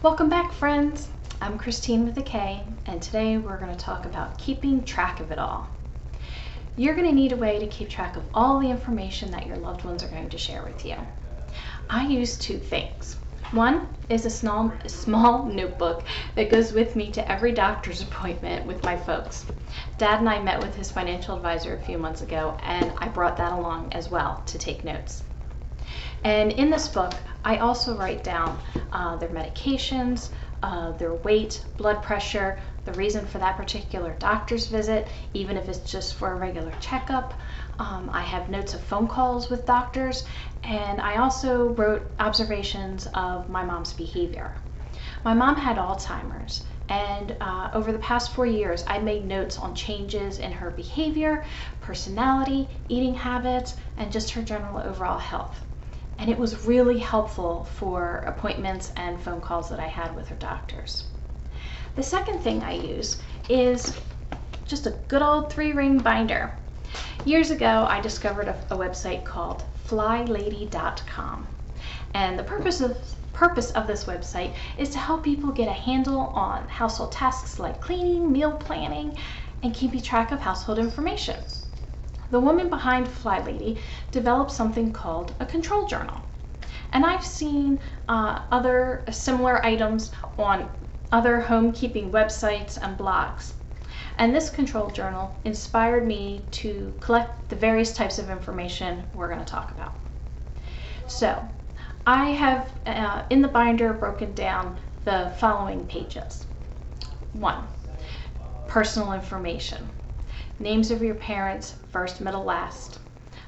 Welcome back, friends. I'm Christine with a K, and today we're going to talk about keeping track of it all. You're going to need a way to keep track of all the information that your loved ones are going to share with you. I use two things. One is a small notebook that goes with me to every doctor's appointment with my folks. Dad and I met with his financial advisor a few months ago, and I brought that along as well to take notes. And in this book, I also write down their medications, their weight, blood pressure, the reason for that particular doctor's visit, even if it's just for a regular checkup. I have notes of phone calls with doctors, and I also wrote observations of my mom's behavior. My mom had Alzheimer's, and over the past 4 years, I made notes on changes in her behavior, personality, eating habits, and just her general overall health. And it was really helpful for appointments and phone calls that I had with her doctors. The second thing I use is just a good old 3-ring binder. Years ago, I discovered a website called flylady.com. And the purpose of this website is to help people get a handle on household tasks like cleaning, meal planning, and keeping track of household information. The woman behind FlyLady developed something called a control journal. And I've seen other similar items on other homekeeping websites and blogs. And this control journal inspired me to collect the various types of information we're going to talk about. So I have in the binder broken down the following pages. 1, personal information. Names of your parents, first, middle, last.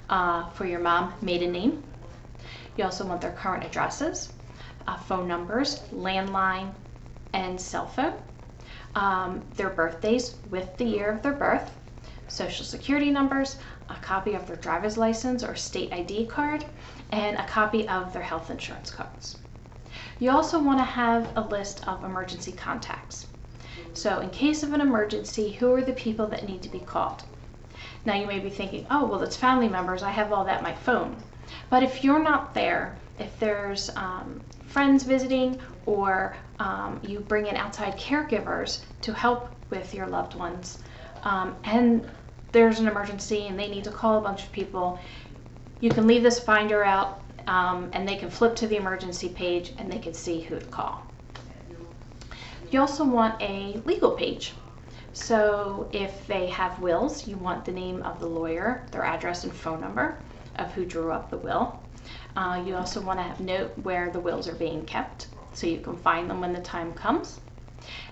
For your mom, maiden name. You also want their current addresses, phone numbers, landline, and cell phone. Their birthdays with the year of their birth, social security numbers, a copy of their driver's license or state ID card, and a copy of their health insurance cards. You also want to have a list of emergency contacts. So in case of an emergency, who are the people that need to be called? Now you may be thinking, oh, well, it's family members. I have all that on my phone. But if you're not there, if there's friends visiting, or you bring in outside caregivers to help with your loved ones, and there's an emergency and they need to call a bunch of people, you can leave this binder out and they can flip to the emergency page and they can see who to call. You also want a legal page. So if they have wills, you want the name of the lawyer, their address and phone number of who drew up the will. You also want to have note where the wills are being kept so you can find them when the time comes.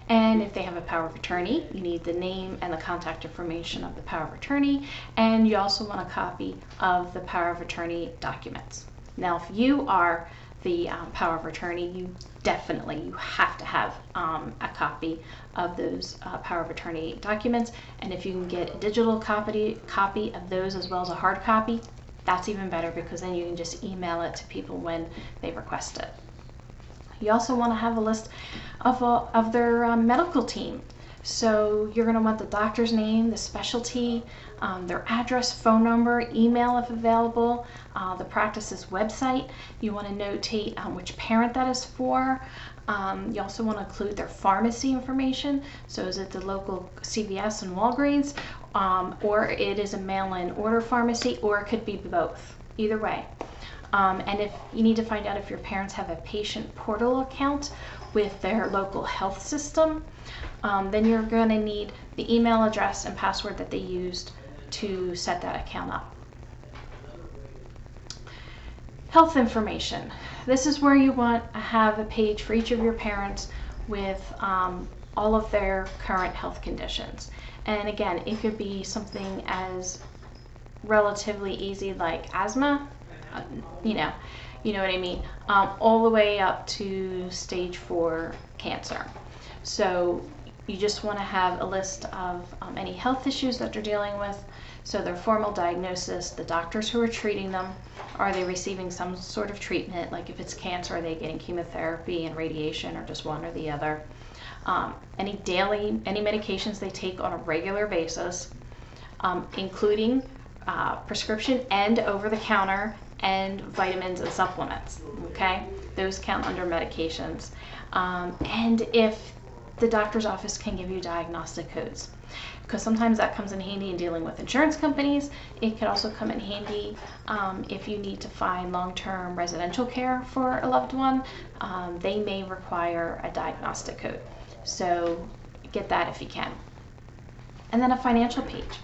And if they have a power of attorney, you need the name and the contact information of the power of attorney, and you also want a copy of the power of attorney documents. Now, if you are the power of attorney, you have to have a copy of those power of attorney documents, and if you can get a digital copy of those as well as a hard copy, that's even better, because then you can just email it to people when they request it. You also want to have a list of their medical team. So you're going to want the doctor's name, the specialty, their address, phone number, email if available, the practice's website. You want to notate which parent that is for. You also want to include their pharmacy information. So is it the local CVS and Walgreens, or it is a mail-in order pharmacy, or it could be both. Either way. And if you need to find out if your parents have a patient portal account with their local health system, then you're going to need the email address and password that they used to set that account up. Health information. This is where you want to have a page for each of your parents with all of their current health conditions. And again, it could be something as relatively easy like asthma, you know what I mean, all the way up to stage 4 cancer. So you just want to have a list of any health issues that they're dealing with, so their formal diagnosis, the doctors who are treating them, are they receiving some sort of treatment, like if it's cancer, are they getting chemotherapy and radiation, or just one or the other, any medications they take on a regular basis, including prescription and over-the-counter and vitamins and supplements, okay? Those count under medications. And if the doctor's office can give you diagnostic codes, because sometimes that comes in handy in dealing with insurance companies. It can also come in handy if you need to find long-term residential care for a loved one. They may require a diagnostic code, so get that if you can. And then a financial page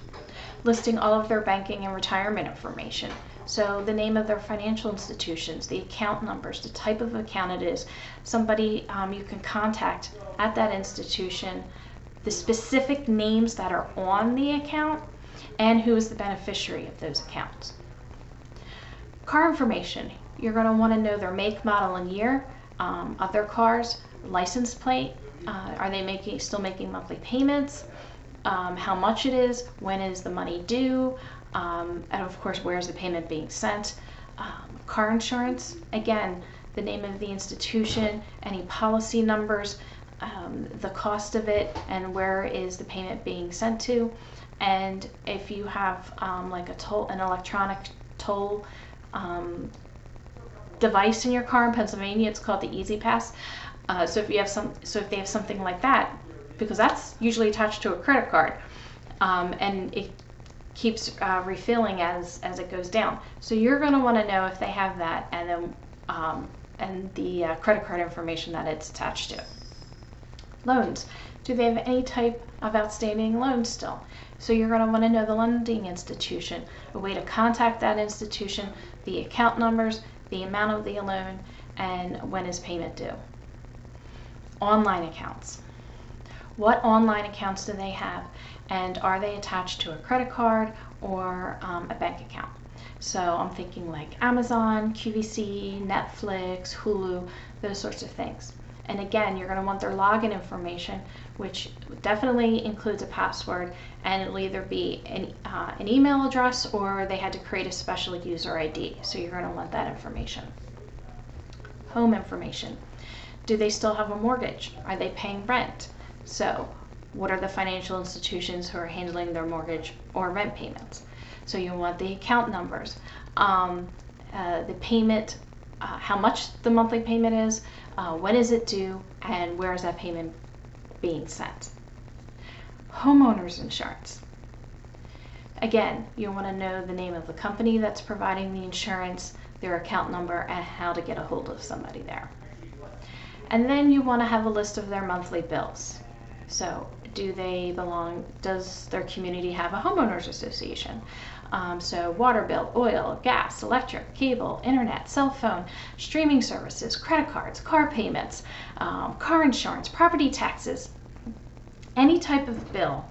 listing all of their banking and retirement information. So the name of their financial institutions, the account numbers, the type of account it is, somebody you can contact at that institution, the specific names that are on the account, and who is the beneficiary of those accounts. Car information, you're going to want to know their make, model, and year of their cars, license plate, are they still making monthly payments, how much it is, when is the money due, and of course where's the payment being sent. Car insurance, again, the name of the institution, any policy numbers, the cost of it, and where is the payment being sent to. And if you have like an electronic toll device in your car in Pennsylvania, it's called the Easy Pass. So if they have something like that, because that's usually attached to a credit card, and it keeps refilling as it goes down. So you're going to want to know if they have that, and then and the credit card information that it's attached to. Loans. Do they have any type of outstanding loans still? So you're going to want to know the lending institution, a way to contact that institution, the account numbers, the amount of the loan, and when is payment due. Online accounts. What online accounts do they have, and are they attached to a credit card or a bank account? So I'm thinking like Amazon, QVC, Netflix, Hulu, those sorts of things. And again, you're going to want their login information, which definitely includes a password, and it'll either be an email address or they had to create a special user ID. So you're going to want that information. Home information. Do they still have a mortgage? Are they paying rent? So what are the financial institutions who are handling their mortgage or rent payments? So you want the account numbers, the payment, how much the monthly payment is, when is it due, and where is that payment being sent. Homeowners insurance. Again, you want to know the name of the company that's providing the insurance, their account number, and how to get a hold of somebody there. And then you want to have a list of their monthly bills. So does their community have a homeowners association? So water bill, oil, gas, electric, cable, internet, cell phone, streaming services, credit cards, car payments, car insurance, property taxes, any type of bill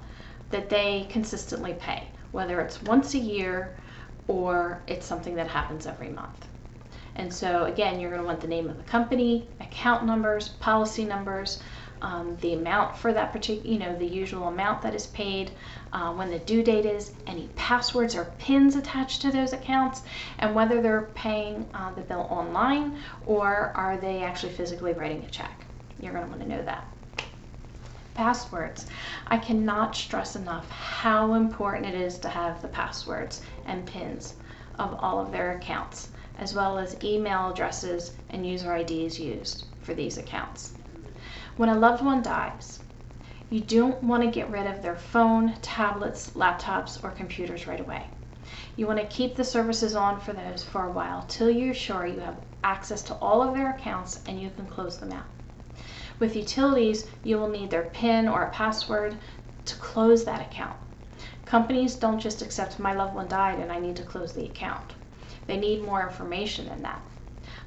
that they consistently pay, whether it's once a year or it's something that happens every month. And so again, you're going to want the name of the company, account numbers, policy numbers, the amount for that particular, the usual amount that is paid, when the due date is, any passwords or PINs attached to those accounts, and whether they're paying the bill online or are they actually physically writing a check. You're going to want to know that. Passwords. I cannot stress enough how important it is to have the passwords and PINs of all of their accounts, as well as email addresses and user IDs used for these accounts. When a loved one dies, you don't want to get rid of their phone, tablets, laptops, or computers right away. You want to keep the services on for those for a while till you're sure you have access to all of their accounts and you can close them out. With utilities, you will need their PIN or a password to close that account. Companies don't just accept my loved one died and I need to close the account. They need more information than that.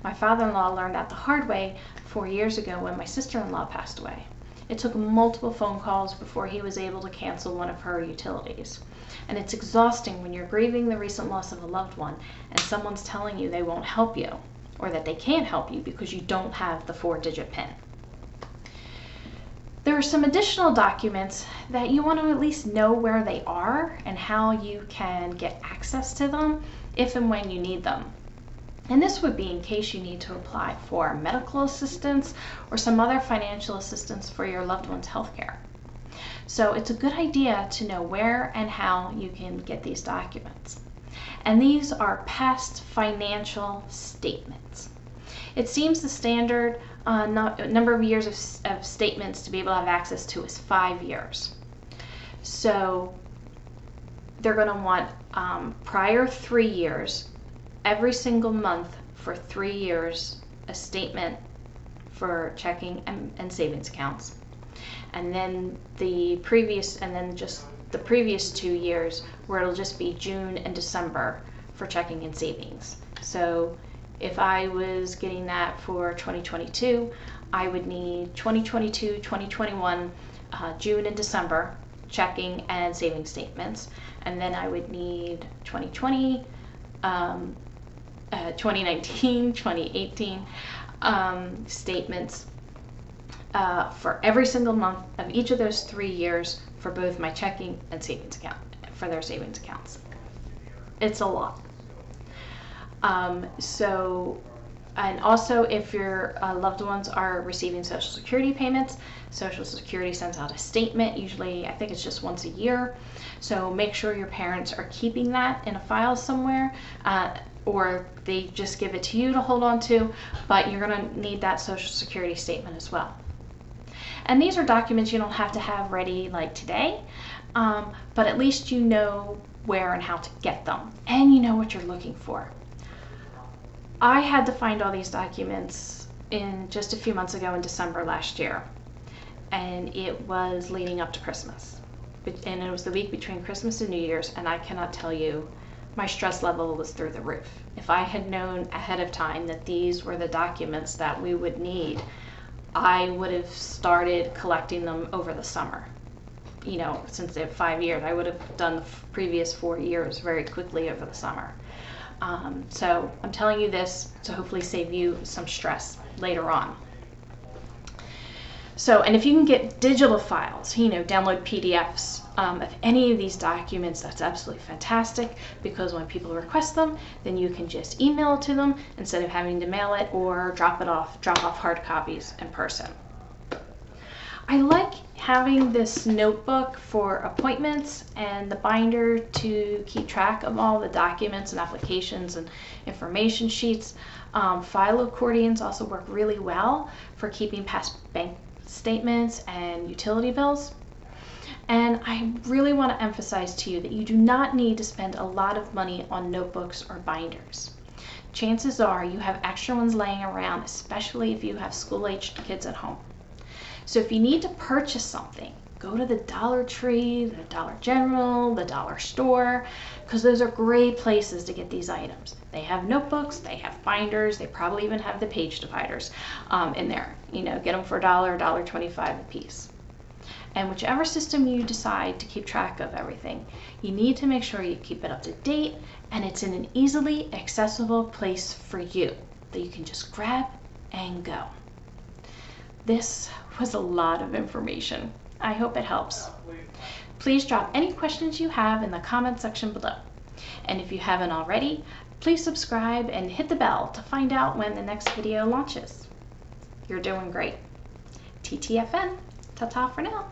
My father-in-law learned that the hard way 4 years ago when my sister-in-law passed away. It took multiple phone calls before he was able to cancel one of her utilities. And it's exhausting when you're grieving the recent loss of a loved one and someone's telling you they won't help you or that they can't help you because you don't have the 4-digit PIN. There are some additional documents that you want to at least know where they are and how you can get access to them if and when you need them. And this would be in case you need to apply for medical assistance or some other financial assistance for your loved one's health care. So it's a good idea to know where and how you can get these documents. And these are past financial statements. It seems the standard number of years of statements to be able to have access to is 5 years. So they're going to want prior 3 years, every single month for 3 years, a statement for checking and savings accounts. And then just the previous 2 years where it'll just be June and December for checking and savings. So if I was getting that for 2022, I would need 2022, 2021, June and December checking and savings statements. And then I would need 2020, 2019, 2018 statements for every single month of each of those 3 years for both my checking and savings account, for their savings accounts. It's a lot. And also if your loved ones are receiving Social Security payments, Social Security sends out a statement, usually I think it's just once a year. So make sure your parents are keeping that in a file somewhere, or they just give it to you to hold on to, but you're going to need that Social Security statement as well. And these are documents you don't have to have ready like today, but at least you know where and how to get them, and you know what you're looking for. I had to find all these documents in just a few months ago in December last year, and it was leading up to Christmas, and it was the week between Christmas and New Year's, and I cannot tell you, my stress level was through the roof. If I had known ahead of time that these were the documents that we would need, I would have started collecting them over the summer. You know, since they have 5 years, I would have done the previous 4 years very quickly over the summer. So I'm telling you this to hopefully save you some stress later on. So, and if you can get digital files, you know, download PDFs of any of these documents, that's absolutely fantastic, because when people request them, then you can just email it to them instead of having to mail it or drop off hard copies in person. I like having this notebook for appointments and the binder to keep track of all the documents and applications and information sheets. File accordions also work really well for keeping past bank statements and utility bills. And I really want to emphasize to you that you do not need to spend a lot of money on notebooks or binders. Chances are you have extra ones laying around, especially if you have school-aged kids at home. So if you need to purchase something, go to the Dollar Tree, the Dollar General, the Dollar Store, because those are great places to get these items. They have notebooks, they have binders, they probably even have the page dividers in there. You know, get them for $1, $1.25 a piece. And whichever system you decide to keep track of everything, you need to make sure you keep it up to date and it's in an easily accessible place for you that you can just grab and go. This was a lot of information. I hope it helps. Please drop any questions you have in the comment section below. And if you haven't already, please subscribe and hit the bell to find out when the next video launches. You're doing great. TTFN. Ta-ta for now.